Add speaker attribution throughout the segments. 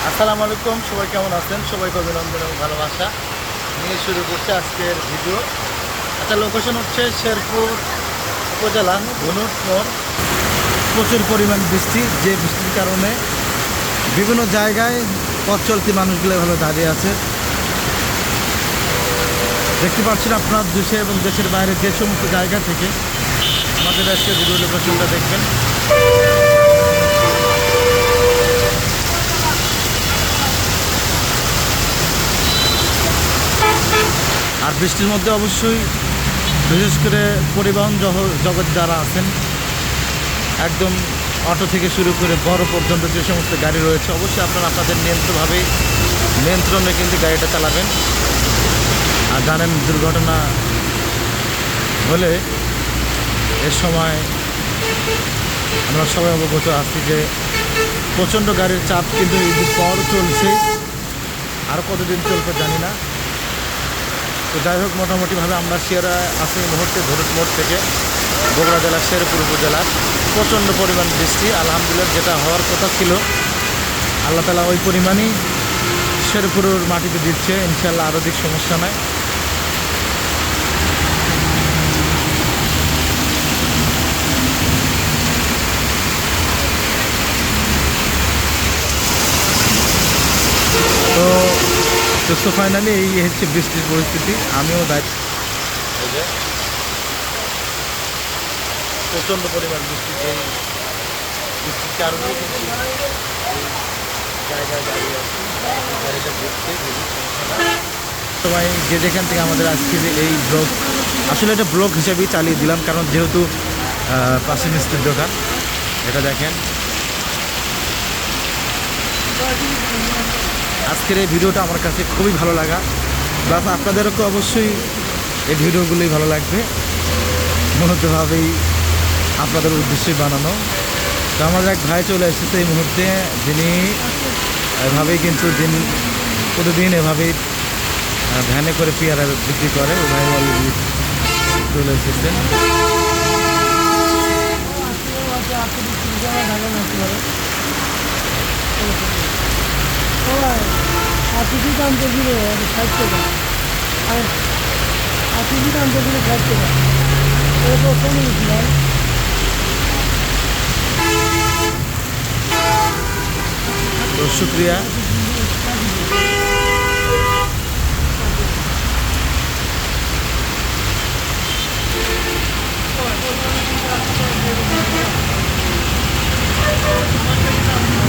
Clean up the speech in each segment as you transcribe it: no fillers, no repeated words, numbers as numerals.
Speaker 1: আসসালামু আলাইকুম, সবাই কেমন আছেন? সবাইকে অভিনন্দন এবং ভালোবাসা নিয়ে শুরু করছে আজকের ভিডিও। আচ্ছা, লোকেশন হচ্ছে শেরপুর উপজেলা ধনুট মোড়। প্রচুর পরিমাণ বৃষ্টি, যে বৃষ্টির কারণে বিভিন্ন জায়গায় পথ চলতি মানুষগুলো এভাবে দাঁড়িয়ে আছে। দেখতে পাচ্ছেন আপনার দেশে এবং দেশের বাইরে যে সমস্ত জায়গা থেকে আমাদের আজকে ভিডিও লোকেশনটা দেখবেন। আর বৃষ্টির মধ্যে অবশ্যই বিশেষ করে পরিবহন জগৎ যারা আছেন, একদম অটো থেকে শুরু করে বড় পর্যন্ত যে সমস্ত গাড়ি রয়েছে, অবশ্যই আপনারা আপনাদের নিয়ন্ত্রণে কিন্তু গাড়িটা চালাবেন। আর জানেন, দুর্ঘটনা হলে এর সময় আমরা সবাই অবগত আছি যে প্রচণ্ড গাড়ির চাপ কিন্তু ঈদের পর চলছে, আরও কতদিন চলবে জানি না। তো যাই হোক, মোটামুটিভাবে আমরা শেয়ারে আছি এই মুহূর্তে ধনুট মোড় থেকে বগুড়া জেলার শেরপুর উপজেলার। প্রচণ্ড পরিমাণ বৃষ্টি, আলহামদুলিল্লাহ যেটা হওয়ার কথা ছিল আল্লাহ তাআলা ওই পরিমাণই শেরপুরের মাটিতে দিচ্ছে। ইনশাআল্লাহ আরও দিক সমস্যা নাই। তো ফাইনালি এই হচ্ছে বৃষ্টির পরিস্থিতি। আমিও দায়িত্ব, প্রচণ্ড পরিমাণ বৃষ্টি, এই বৃষ্টির কারণে কিন্তু জায়গায় দাঁড়িয়ে আছে, গাড়িটা দেখতে সবাই যে যেখান থেকে আমাদের আজকে এই ব্লগ, আসলে এটা ব্লগ হিসেবেই চালিয়ে দিলাম, কারণ যেহেতু পাশে মিষ্টির দোকান। এটা দেখেন, আজকের এই ভিডিওটা আমার কাছে খুবই ভালো লাগা, প্লাস আপনাদেরকে অবশ্যই এই ভিডিওগুলোই ভালো লাগবে, মূলতভাবেই আপনাদের উদ্দেশ্যে বানানো। তো আমার এক ভাই চলে এসেছে এই মুহূর্তে, যিনি এভাবেই কিন্তু প্রতিদিন এভাবেই ভ্যানে করে পেয়ারা বিক্রি করে। ও ভাই অলরেডি চলে এসেছেন।
Speaker 2: দাম তো দিল 60 টাকা, আর 80 দাম তো দিল 60 টাকা। তো কমে গেছি ভাই।
Speaker 1: তো শুক্রিয়া।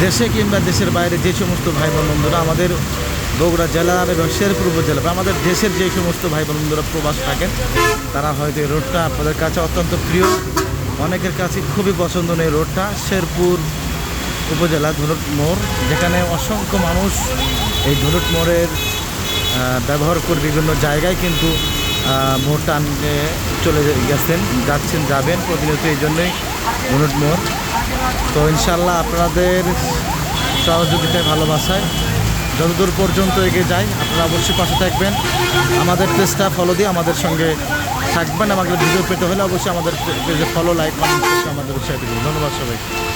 Speaker 1: দেশে কিংবা দেশের বাইরে যে সমস্ত ভাই বোন বন্ধুরা আমাদের বগুড়া জেলার এবং শেরপুর উপজেলা বা আমাদের দেশের যে সমস্ত ভাই বোন বন্ধুরা প্রবাস থাকেন, তারা হয়তো এই রোডটা আপনাদের কাছে অত্যন্ত প্রিয়, অনেকের কাছে খুবই পছন্দনীয় রোডটা। শেরপুর উপজেলা ধনুট মোড়, যেখানে অসংখ্য মানুষ এই ধনুট মোড়ের ব্যবহার করে বিভিন্ন জায়গায় কিন্তু মোড়টা আনতে চলে যাচ্ছেন যাবেন প্রতিনিয়ত, এই জন্যই ধনুট মোড়। তো ইনশাল্লাহ আপনাদের সহযোগিতায় ভালোবাসায় যতদূর পর্যন্ত এগিয়ে যায়, আপনারা অবশ্যই পাশে থাকবেন। আমাদের পেজটা ফলো দিয়ে আমাদের সঙ্গে থাকবেন। আমাদের ভিডিও পেতে হলে অবশ্যই আমাদের পেজে ফলো, লাইক, কমেন্ট করতে আমাদের উৎসাহিত করুন। ধন্যবাদ সবাইকে।